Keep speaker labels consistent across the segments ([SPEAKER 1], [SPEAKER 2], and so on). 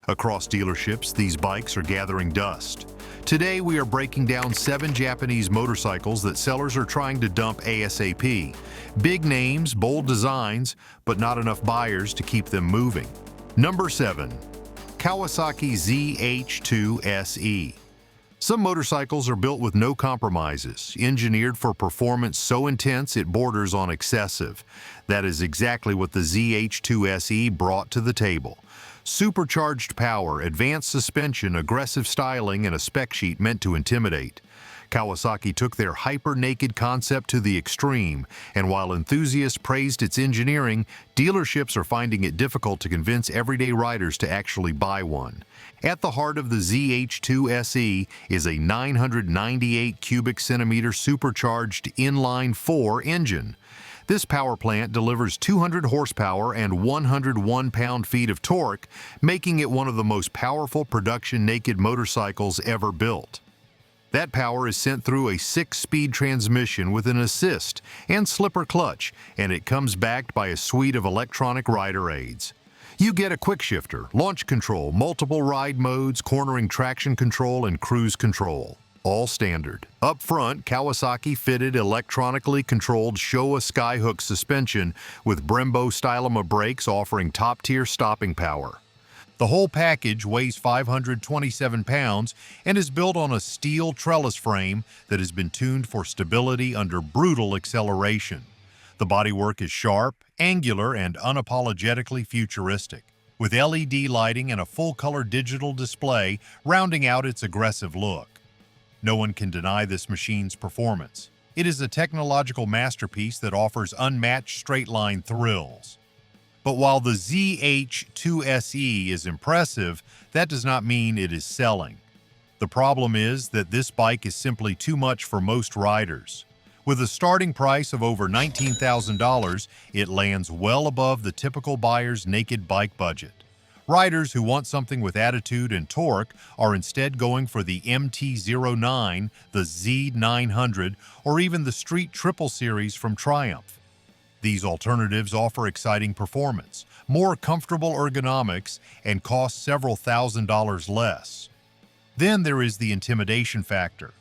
[SPEAKER 1] Across dealerships, these bikes are gathering dust. Today, we are breaking down 7 Japanese motorcycles that sellers are trying to dump ASAP. Big names, bold designs, but not enough buyers to keep them moving. Number 7. Kawasaki ZH2 SE. Some motorcycles are built with no compromises, engineered for performance so intense it borders on excessive. That is exactly what the ZH2 SE brought to the table. Supercharged power, advanced suspension, aggressive styling, and a spec sheet meant to intimidate. Kawasaki took their hyper-naked concept to the extreme, and while enthusiasts praised its engineering, dealerships are finding it difficult to convince everyday riders to actually buy one. At the heart of the ZH2 SE is a 998 cubic centimeter supercharged inline-4 engine. This power plant delivers 200 horsepower and 101 pound-feet of torque, making it one of the most powerful production naked motorcycles ever built. That power is sent through a 6-speed transmission with an assist and slipper clutch, and it comes backed by a suite of electronic rider aids. You get a quick shifter, launch control, multiple ride modes, cornering traction control, and cruise control. All standard. Up front, Kawasaki fitted electronically controlled Showa Skyhook suspension with Brembo Stylema brakes offering top-tier stopping power. The whole package weighs 527 pounds and is built on a steel trellis frame that has been tuned for stability under brutal acceleration. The bodywork is sharp, angular, and unapologetically futuristic, with LED lighting and a full-color digital display rounding out its aggressive look. No one can deny this machine's performance. It is a technological masterpiece that offers unmatched straight-line thrills. But while the ZH2 SE is impressive, that does not mean it is selling. The problem is that this bike is simply too much for most riders. With a starting price of over $19,000, it lands well above the typical buyer's naked bike budget. Riders who want something with attitude and torque are instead going for the MT-09, the Z900, or even the Street Triple Series from Triumph. These alternatives offer exciting performance, more comfortable ergonomics, and cost several $1,000s less. Then there is the intimidation factor.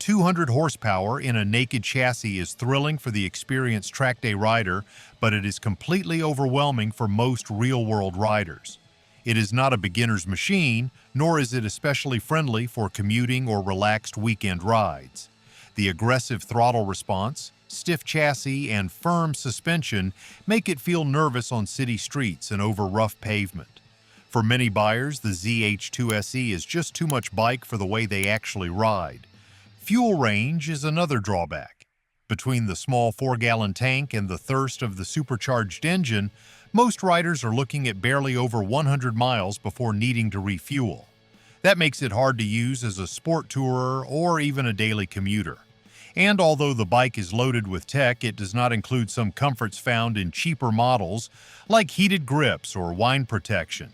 [SPEAKER 1] 200 horsepower in a naked chassis is thrilling for the experienced track day rider, but it is completely overwhelming for most real-world riders. It is not a beginner's machine, nor is it especially friendly for commuting or relaxed weekend rides. The aggressive throttle response, stiff chassis, and firm suspension make it feel nervous on city streets and over rough pavement. For many buyers, the ZH2 SE is just too much bike for the way they actually ride. Fuel range is another drawback. Between the small 4-gallon tank and the thirst of the supercharged engine, most riders are looking at barely over 100 miles before needing to refuel. That makes it hard to use as a sport tourer or even a daily commuter. And although the bike is loaded with tech, it does not include some comforts found in cheaper models, like heated grips or wind protection.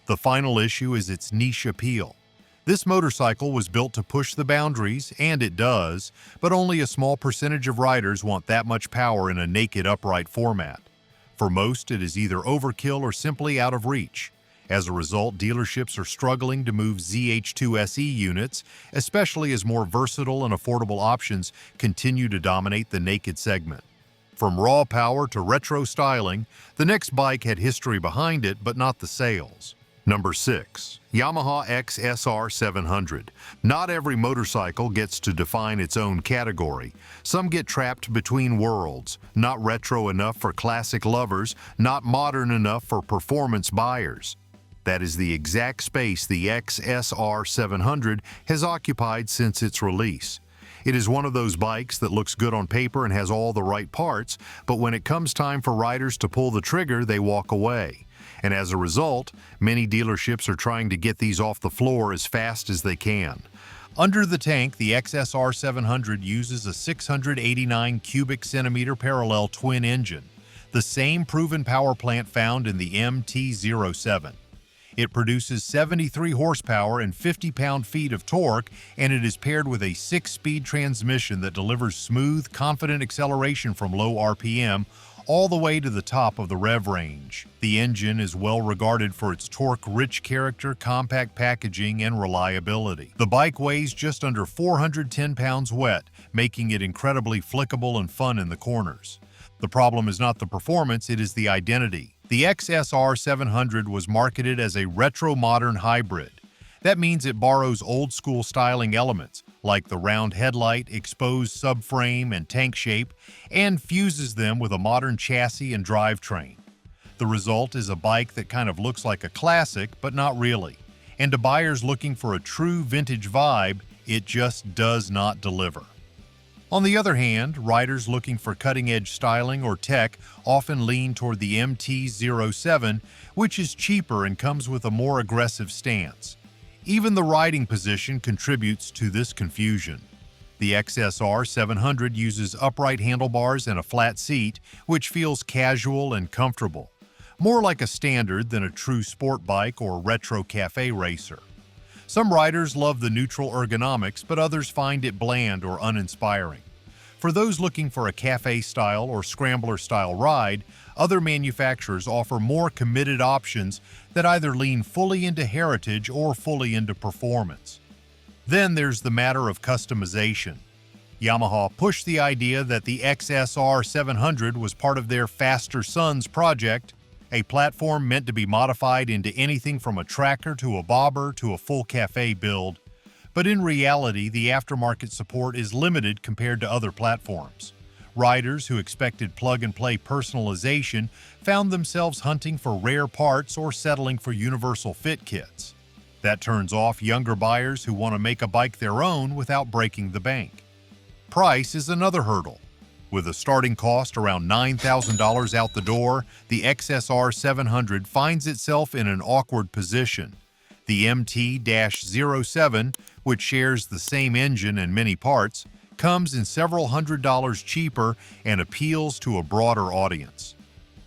[SPEAKER 1] The final issue is its niche appeal. This motorcycle was built to push the boundaries, and it does, but only a small percentage of riders want that much power in a naked upright format. For most, it is either overkill or simply out of reach. As a result, dealerships are struggling to move ZH2 SE units, especially as more versatile and affordable options continue to dominate the naked segment. From raw power to retro styling, the next bike had history behind it, but not the sales. Number 6. Yamaha XSR700. Not every motorcycle gets to define its own category. Some get trapped between worlds, not retro enough for classic lovers, not modern enough for performance buyers. That is the exact space the XSR700 has occupied since its release. It is one of those bikes that looks good on paper and has all the right parts, but when it comes time for riders to pull the trigger, they walk away. And as a result, many dealerships are trying to get these off the floor as fast as they can. Under the tank, the XSR700 uses a 689 cubic centimeter parallel twin engine, the same proven power plant found in the MT-07. It produces 73 horsepower and 50 pound-feet of torque, and it is paired with a 6-speed transmission that delivers smooth, confident acceleration from low RPM, all the way to the top of the rev range. The engine is well regarded for its torque-rich character, compact packaging, and reliability. The bike weighs just under 410 pounds wet, making it incredibly flickable and fun in the corners. The problem is not the performance, it is the identity. The XSR700 was marketed as a retro-modern hybrid. That means it borrows old-school styling elements, like the round headlight, exposed subframe, and tank shape, and fuses them with a modern chassis and drivetrain. The result is a bike that kind of looks like a classic, but not really. And to buyers looking for a true vintage vibe, it just does not deliver. On the other hand, riders looking for cutting-edge styling or tech often lean toward the MT-07, which is cheaper and comes with a more aggressive stance. Even the riding position contributes to this confusion. The XSR700 uses upright handlebars and a flat seat, which feels casual and comfortable, more like a standard than a true sport bike or retro cafe racer. Some riders love the neutral ergonomics, but others find it bland or uninspiring. For those looking for a cafe-style or scrambler-style ride, other manufacturers offer more committed options that either lean fully into heritage or fully into performance. Then there's the matter of customization. Yamaha pushed the idea that the XSR700 was part of their Faster Sons project, a platform meant to be modified into anything from a tracker to a bobber to a full cafe build. But in reality, the aftermarket support is limited compared to other platforms. Riders who expected plug-and-play personalization found themselves hunting for rare parts or settling for universal fit kits. That turns off younger buyers who want to make a bike their own without breaking the bank. Price is another hurdle. With a starting cost around $9,000 out the door, the XSR700 finds itself in an awkward position. The MT-07, which shares the same engine and many parts, comes in several $100s cheaper and appeals to a broader audience.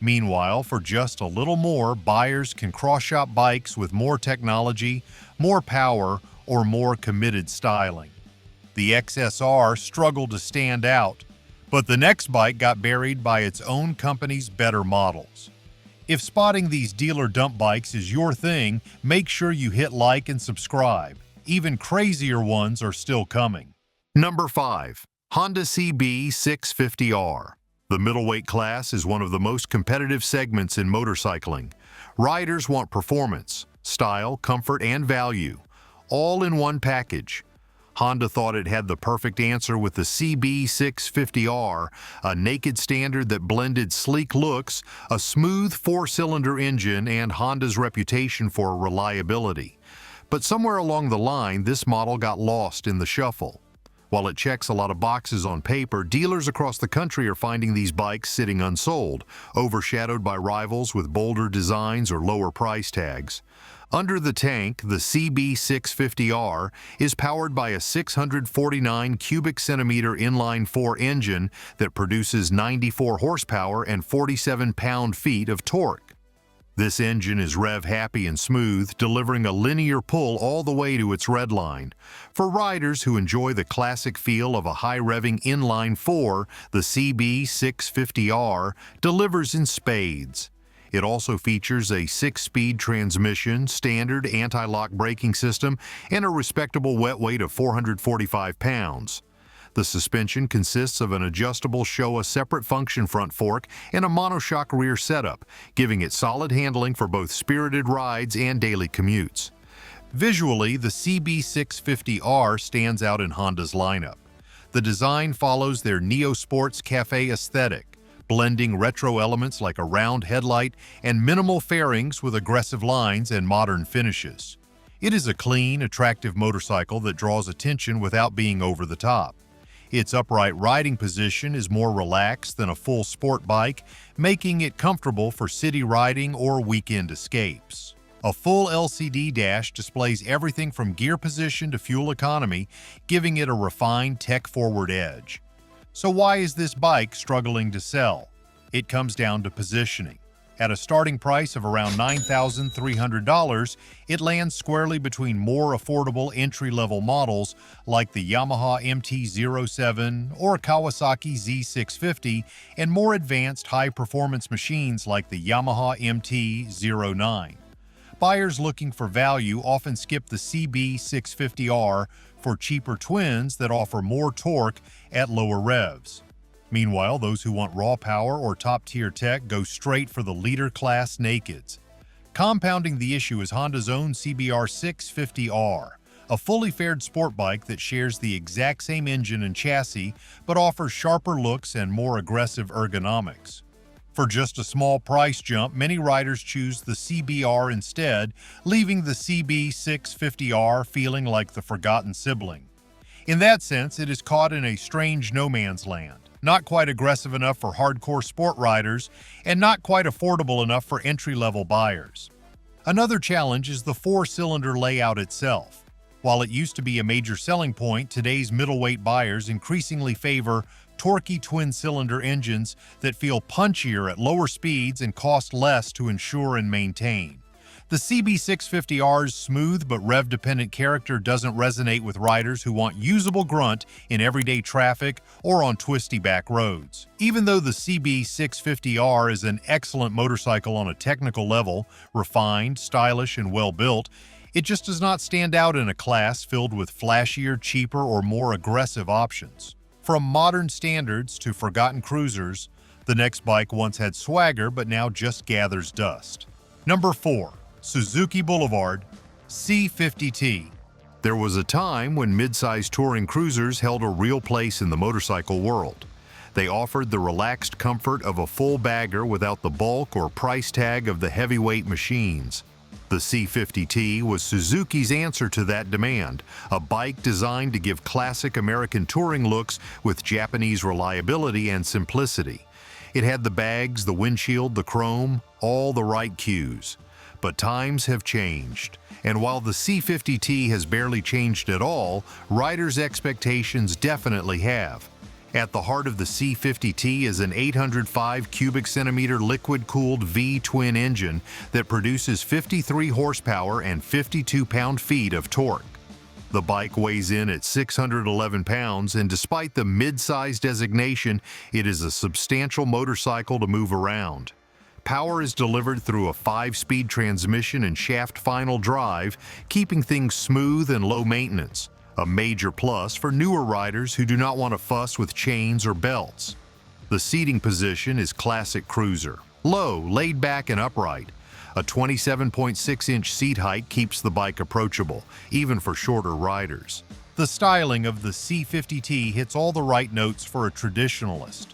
[SPEAKER 1] Meanwhile, for just a little more, buyers can cross-shop bikes with more technology, more power, or more committed styling. The XSR struggled to stand out, but the next bike got buried by its own company's better models. If spotting these dealer dump bikes is your thing, make sure you hit like and subscribe. Even crazier ones are still coming. Number 5. Honda CB650R. The middleweight class is one of the most competitive segments in motorcycling. Riders want performance, style, comfort, and value, all in one package. Honda thought it had the perfect answer with the CB650R, a naked standard that blended sleek looks, a smooth four-cylinder engine, and Honda's reputation for reliability. But somewhere along the line, this model got lost in the shuffle. While it checks a lot of boxes on paper, dealers across the country are finding these bikes sitting unsold, overshadowed by rivals with bolder designs or lower price tags. Under the tank, the CB650R is powered by a 649 cubic centimeter inline-4 engine that produces 94 horsepower and 47 pound-feet of torque. This engine is rev-happy and smooth, delivering a linear pull all the way to its red line. For riders who enjoy the classic feel of a high-revving inline-4, the CB650R delivers in spades. It also features a 6-speed transmission, standard anti-lock braking system, and a respectable wet weight of 445 pounds. The suspension consists of an adjustable Showa separate function front fork and a monoshock rear setup, giving it solid handling for both spirited rides and daily commutes. Visually, the CB650R stands out in Honda's lineup. The design follows their neo-sports cafe aesthetic, blending retro elements like a round headlight and minimal fairings with aggressive lines and modern finishes. It is a clean, attractive motorcycle that draws attention without being over the top. Its upright riding position is more relaxed than a full sport bike, making it comfortable for city riding or weekend escapes. A full LCD dash displays everything from gear position to fuel economy, giving it a refined, tech-forward edge. So why is this bike struggling to sell? It comes down to positioning. At a starting price of around $9,300, it lands squarely between more affordable entry-level models like the Yamaha MT-07 or Kawasaki Z650 and more advanced high-performance machines like the Yamaha MT-09. Buyers looking for value often skip the CB650R for cheaper twins that offer more torque at lower revs. Meanwhile, those who want raw power or top-tier tech go straight for the leader-class nakeds. Compounding the issue is Honda's own CBR650R, a fully fared sport bike that shares the exact same engine and chassis but offers sharper looks and more aggressive ergonomics. For just a small price jump, many riders choose the CBR instead, leaving the CB650R feeling like the forgotten sibling. In that sense, it is caught in a strange no-man's land. Not quite aggressive enough for hardcore sport riders, and not quite affordable enough for entry-level buyers. Another challenge is the four-cylinder layout itself. While it used to be a major selling point, today's middleweight buyers increasingly favor torquey twin-cylinder engines that feel punchier at lower speeds and cost less to insure and maintain. The CB650R's smooth but rev-dependent character doesn't resonate with riders who want usable grunt in everyday traffic or on twisty back roads. Even though the CB650R is an excellent motorcycle on a technical level, refined, stylish, and well-built, it just does not stand out in a class filled with flashier, cheaper, or more aggressive options. From modern standards to forgotten cruisers, the next bike once had swagger but now just gathers dust. Number 4. Suzuki Boulevard C50T. There was a time when mid-size touring cruisers held a real place in the motorcycle world. They offered the relaxed comfort of a full bagger without the bulk or price tag of the heavyweight machines. The C50T was Suzuki's answer to that demand, a bike designed to give classic American touring looks with Japanese reliability and simplicity. It had the bags, the windshield, the chrome, all the right cues. But times have changed, and while the C50T has barely changed at all, riders' expectations definitely have. At the heart of the C50T is an 805 cubic centimeter liquid-cooled V-twin engine that produces 53 horsepower and 52 pound-feet of torque. The bike weighs in at 611 pounds, and despite the mid-size designation, it is a substantial motorcycle to move around. Power is delivered through a 5-speed transmission and shaft-final drive, keeping things smooth and low maintenance, a major plus for newer riders who do not want to fuss with chains or belts. The seating position is classic cruiser, low, laid back and upright. A 27.6-inch seat height keeps the bike approachable, even for shorter riders. The styling of the C50T hits all the right notes for a traditionalist.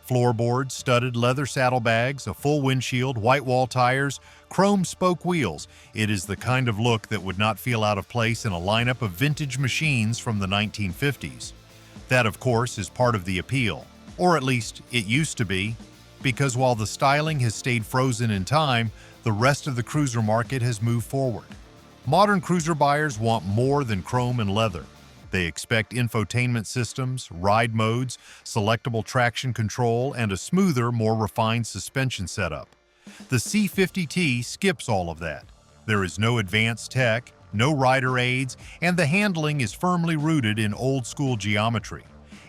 [SPEAKER 1] Floorboards, studded leather saddlebags, a full windshield, white wall tires, chrome spoke wheels. It is the kind of look that would not feel out of place in a lineup of vintage machines from the 1950s. That, of course, is part of the appeal, or at least it used to be, because while the styling has stayed frozen in time, the rest of the cruiser market has moved forward. Modern cruiser buyers want more than chrome and leather. They expect infotainment systems, ride modes, selectable traction control, and a smoother, more refined suspension setup. The C50T skips all of that. There is no advanced tech, no rider aids, and the handling is firmly rooted in old-school geometry.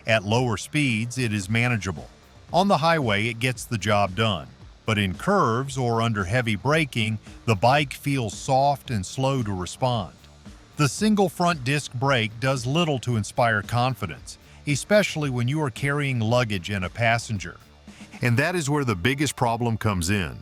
[SPEAKER 1] At lower speeds, it is manageable. On the highway, it gets the job done. But in curves or under heavy braking, the bike feels soft and slow to respond. The single front disc brake does little to inspire confidence, especially when you are carrying luggage and a passenger. And that is where the biggest problem comes in.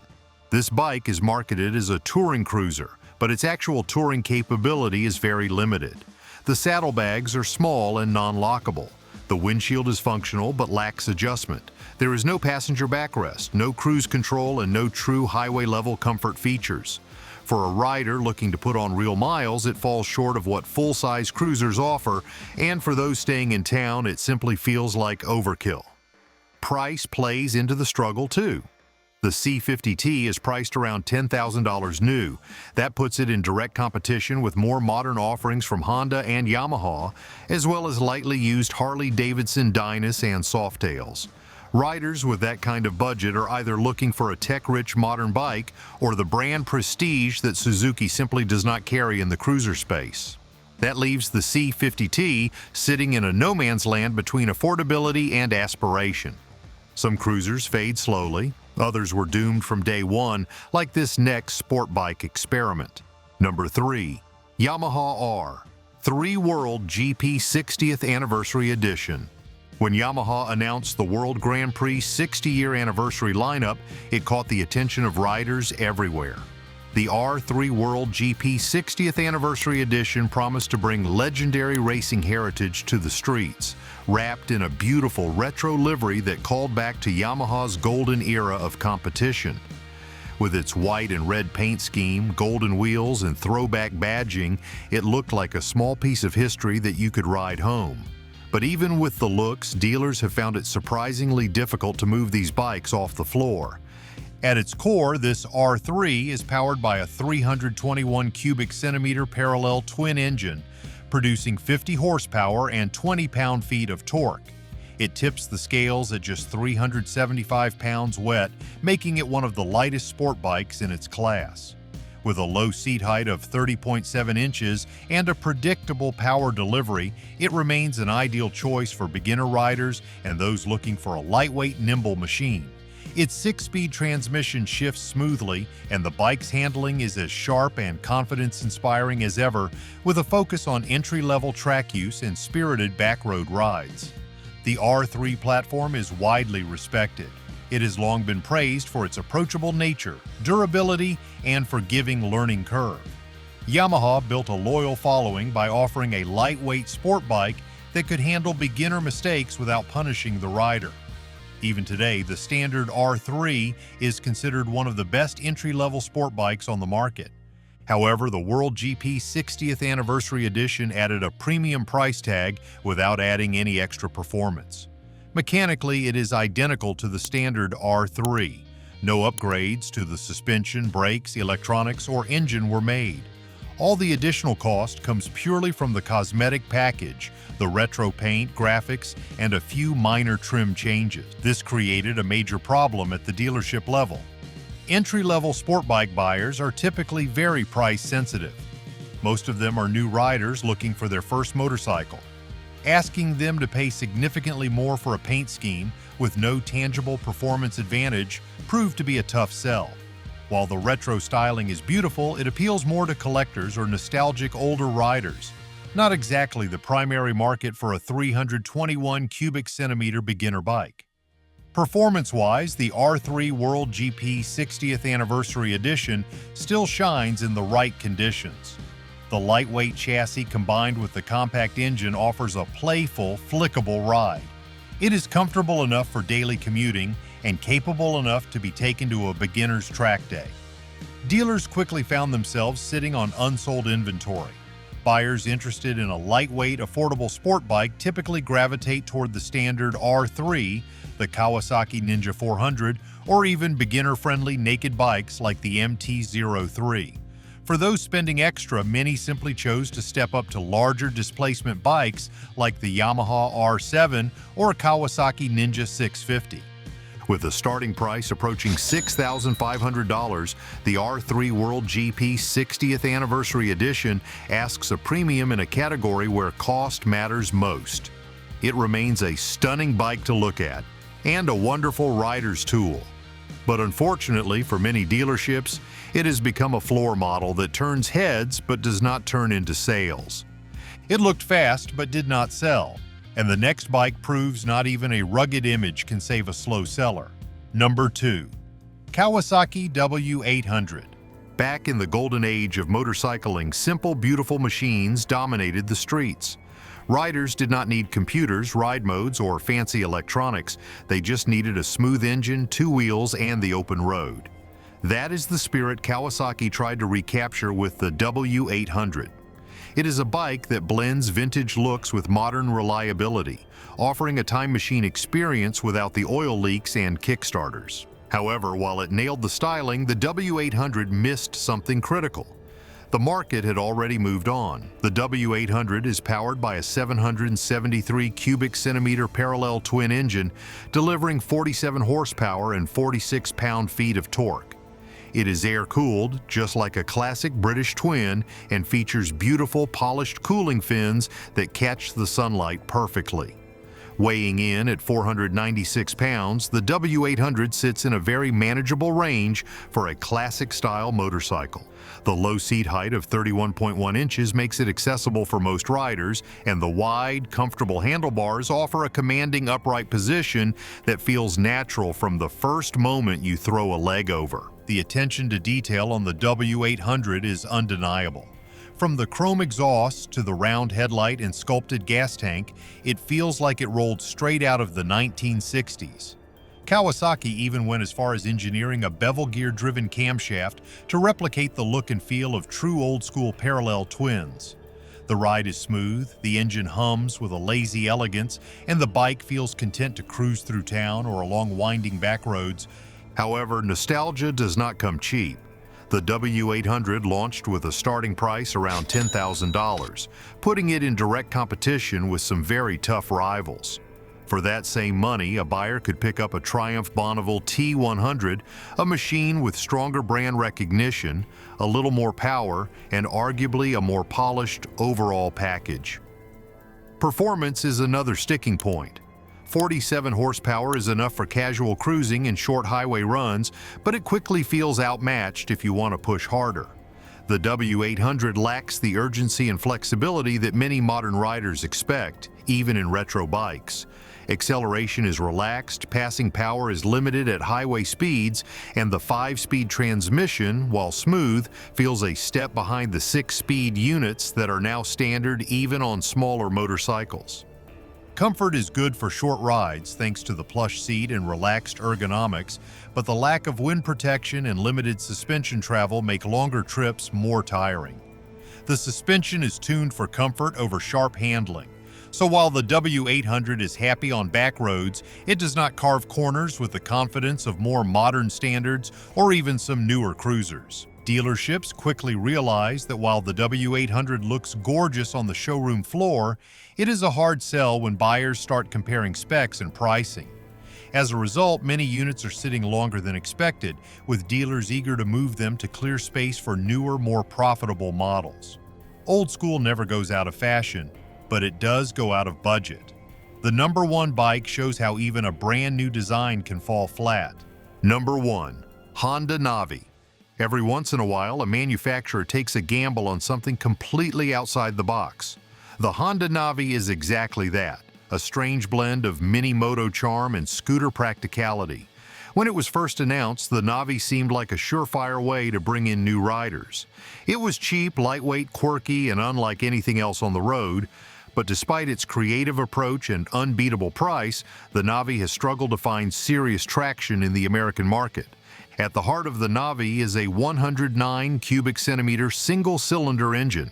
[SPEAKER 1] This bike is marketed as a touring cruiser, but its actual touring capability is very limited. The saddlebags are small and non-lockable. The windshield is functional but lacks adjustment. There is no passenger backrest, no cruise control, and no true highway-level comfort features. For a rider looking to put on real miles, it falls short of what full-size cruisers offer, and for those staying in town, it simply feels like overkill. Price plays into the struggle too. The C50T is priced around $10,000 new. That puts it in direct competition with more modern offerings from Honda and Yamaha, as well as lightly used Harley-Davidson Dynas and Softails. Riders with that kind of budget are either looking for a tech-rich modern bike or the brand prestige that Suzuki simply does not carry in the cruiser space. That leaves the C50T sitting in a no-man's land between affordability and aspiration. Some cruisers fade slowly, others were doomed from day one, like this next sport bike experiment. Number 3. Yamaha R3 World GP 60th Anniversary Edition. When Yamaha announced the World Grand Prix 60-year anniversary lineup, it caught the attention of riders everywhere. The R3 World GP 60th Anniversary Edition promised to bring legendary racing heritage to the streets, wrapped in a beautiful retro livery that called back to Yamaha's golden era of competition. With its white and red paint scheme, golden wheels, and throwback badging, it looked like a small piece of history that you could ride home. But even with the looks, dealers have found it surprisingly difficult to move these bikes off the floor. At its core, this R3 is powered by a 321 cubic centimeter parallel twin engine, producing 50 horsepower and 20 pound-feet of torque. It tips the scales at just 375 pounds wet, making it one of the lightest sport bikes in its class. With a low seat height of 30.7 inches and a predictable power delivery, it remains an ideal choice for beginner riders and those looking for a lightweight, nimble machine. Its 6-speed transmission shifts smoothly, and the bike's handling is as sharp and confidence-inspiring as ever, with a focus on entry-level track use and spirited backroad rides. The R3 platform is widely respected. It has long been praised for its approachable nature, durability, and forgiving learning curve. Yamaha built a loyal following by offering a lightweight sport bike that could handle beginner mistakes without punishing the rider. Even today, the standard R3 is considered one of the best entry-level sport bikes on the market. However, the World GP 60th Anniversary Edition added a premium price tag without adding any extra performance. Mechanically, it is identical to the standard R3. No upgrades to the suspension, brakes, electronics, or engine were made. All the additional cost comes purely from the cosmetic package, the retro paint, graphics, and a few minor trim changes. This created a major problem at the dealership level. Entry-level sport bike buyers are typically very price sensitive. Most of them are new riders looking for their first motorcycle. Asking them to pay significantly more for a paint scheme with no tangible performance advantage proved to be a tough sell. While the retro styling is beautiful, it appeals more to collectors or nostalgic older riders. Not exactly the primary market for a 321 cubic centimeter beginner bike. Performance-wise, the R3 World GP 60th Anniversary Edition still shines in the right conditions. The lightweight chassis combined with the compact engine offers a playful, flickable ride. It is comfortable enough for daily commuting and capable enough to be taken to a beginner's track day. Dealers quickly found themselves sitting on unsold inventory. Buyers interested in a lightweight, affordable sport bike typically gravitate toward the standard R3, the Kawasaki Ninja 400, or even beginner-friendly naked bikes like the MT-03. For those spending extra, many simply chose to step up to larger displacement bikes like the Yamaha R3 or a Kawasaki Ninja 650. With a starting price approaching $6,500, the R3 World GP 60th Anniversary Edition asks a premium in a category where cost matters most. It remains a stunning bike to look at and a wonderful rider's tool. But unfortunately for many dealerships, it has become a floor model that turns heads but does not turn into sales. It looked fast but did not sell, and the next bike proves not even a rugged image can save a slow seller. Number 2. Kawasaki W800. Back in the golden age of motorcycling, simple, beautiful machines dominated the streets. Riders did not need computers, ride modes, or fancy electronics. They just needed a smooth engine, two wheels, and the open road. That is the spirit Kawasaki tried to recapture with the W800. It is a bike that blends vintage looks with modern reliability, offering a time machine experience without the oil leaks and kickstarters. However, while it nailed the styling, the W800 missed something critical. The market had already moved on. The W800 is powered by a 773 cubic centimeter parallel twin engine, delivering 47 horsepower and 46 pound-feet of torque. It is air-cooled, just like a classic British twin, and features beautiful polished cooling fins that catch the sunlight perfectly. Weighing in at 496 pounds, the W800 sits in a very manageable range for a classic-style motorcycle. The low seat height of 31.1 inches makes it accessible for most riders, and the wide, comfortable handlebars offer a commanding upright position that feels natural from the first moment you throw a leg over. The attention to detail on the W800 is undeniable. From the chrome exhaust to the round headlight and sculpted gas tank, it feels like it rolled straight out of the 1960s. Kawasaki even went as far as engineering a bevel gear-driven camshaft to replicate the look and feel of true old-school parallel twins. The ride is smooth, the engine hums with a lazy elegance, and the bike feels content to cruise through town or along winding back roads. However, nostalgia does not come cheap. The W800 launched with a starting price around $10,000, putting it in direct competition with some very tough rivals. For that same money, a buyer could pick up a Triumph Bonneville T100, a machine with stronger brand recognition, a little more power, and arguably a more polished overall package. Performance is another sticking point. 47 horsepower is enough for casual cruising and short highway runs, but it quickly feels outmatched if you want to push harder. The W800 lacks the urgency and flexibility that many modern riders expect, even in retro bikes. Acceleration is relaxed, passing power is limited at highway speeds, and the 5-speed transmission, while smooth, feels a step behind the 6-speed units that are now standard even on smaller motorcycles. Comfort is good for short rides thanks to the plush seat and relaxed ergonomics, but the lack of wind protection and limited suspension travel make longer trips more tiring. The suspension is tuned for comfort over sharp handling, so while the W800 is happy on back roads, it does not carve corners with the confidence of more modern standards or even some newer cruisers. Dealerships quickly realize that while the W800 looks gorgeous on the showroom floor, it is a hard sell when buyers start comparing specs and pricing. As a result, many units are sitting longer than expected, with dealers eager to move them to clear space for newer, more profitable models. Old school never goes out of fashion, but it does go out of budget. The number one bike shows how even a brand new design can fall flat. Number 1. Honda Navi. Every once in a while, a manufacturer takes a gamble on something completely outside the box. The Honda Navi is exactly that, a strange blend of mini-moto charm and scooter practicality. When it was first announced, the Navi seemed like a surefire way to bring in new riders. It was cheap, lightweight, quirky, and unlike anything else on the road. But despite its creative approach and unbeatable price, the Navi has struggled to find serious traction in the American market. At the heart of the Navi is a 109 cubic centimeter single-cylinder engine.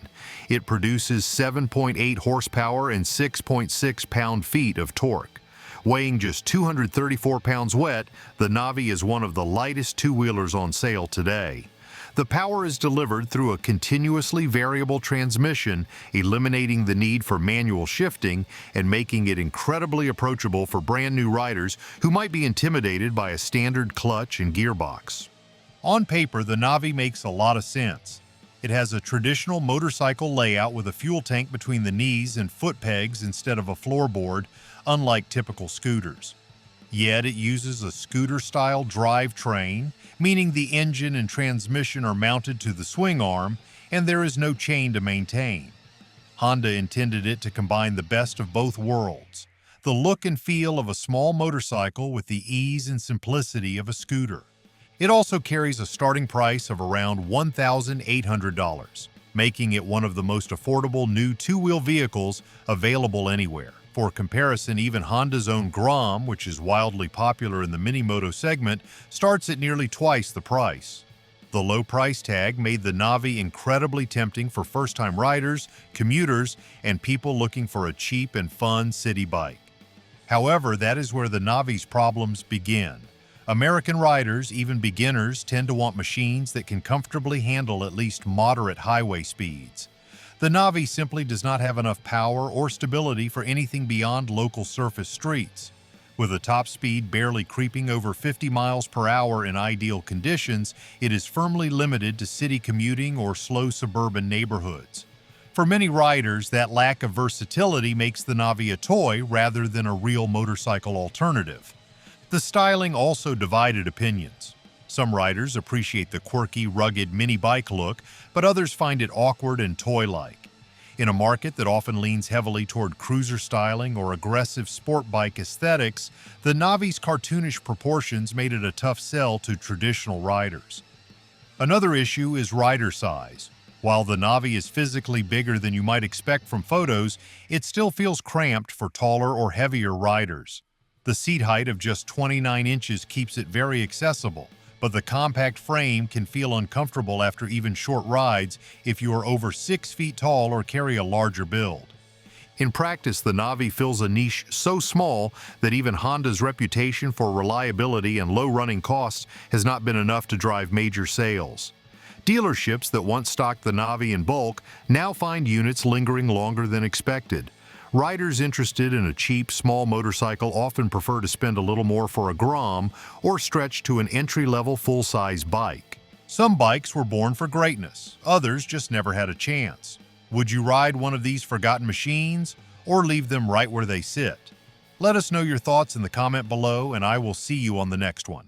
[SPEAKER 1] It produces 7.8 horsepower and 6.6 pound-feet of torque. Weighing just 234 pounds wet, the Navi is one of the lightest two-wheelers on sale today. The power is delivered through a continuously variable transmission, eliminating the need for manual shifting and making it incredibly approachable for brand new riders who might be intimidated by a standard clutch and gearbox. On paper, the Navi makes a lot of sense. It has a traditional motorcycle layout with a fuel tank between the knees and foot pegs instead of a floorboard, unlike typical scooters. Yet it uses a scooter-style drivetrain, meaning the engine and transmission are mounted to the swing arm, and there is no chain to maintain. Honda intended it to combine the best of both worlds, the look and feel of a small motorcycle with the ease and simplicity of a scooter. It also carries a starting price of around $1,800, making it one of the most affordable new two-wheel vehicles available anywhere. For comparison, even Honda's own Grom, which is wildly popular in the mini-moto segment, starts at nearly twice the price. The low price tag made the Navi incredibly tempting for first-time riders, commuters, and people looking for a cheap and fun city bike. However, that is where the Navi's problems begin. American riders, even beginners, tend to want machines that can comfortably handle at least moderate highway speeds. The Navi simply does not have enough power or stability for anything beyond local surface streets. With a top speed barely creeping over 50 miles per hour in ideal conditions, it is firmly limited to city commuting or slow suburban neighborhoods. For many riders, that lack of versatility makes the Navi a toy rather than a real motorcycle alternative. The styling also divided opinions. Some riders appreciate the quirky, rugged mini bike look, but others find it awkward and toy-like. In a market that often leans heavily toward cruiser styling or aggressive sport bike aesthetics, the Navi's cartoonish proportions made it a tough sell to traditional riders. Another issue is rider size. While the Navi is physically bigger than you might expect from photos, it still feels cramped for taller or heavier riders. The seat height of just 29 inches keeps it very accessible, but the compact frame can feel uncomfortable after even short rides if you are over 6 feet tall or carry a larger build. In practice, the Navi fills a niche so small that even Honda's reputation for reliability and low running costs has not been enough to drive major sales. Dealerships that once stocked the Navi in bulk now find units lingering longer than expected. Riders interested in a cheap, small motorcycle often prefer to spend a little more for a Grom or stretch to an entry-level full-size bike. Some bikes were born for greatness, others just never had a chance. Would you ride one of these forgotten machines or leave them right where they sit? Let us know your thoughts in the comment below, and I will see you on the next one.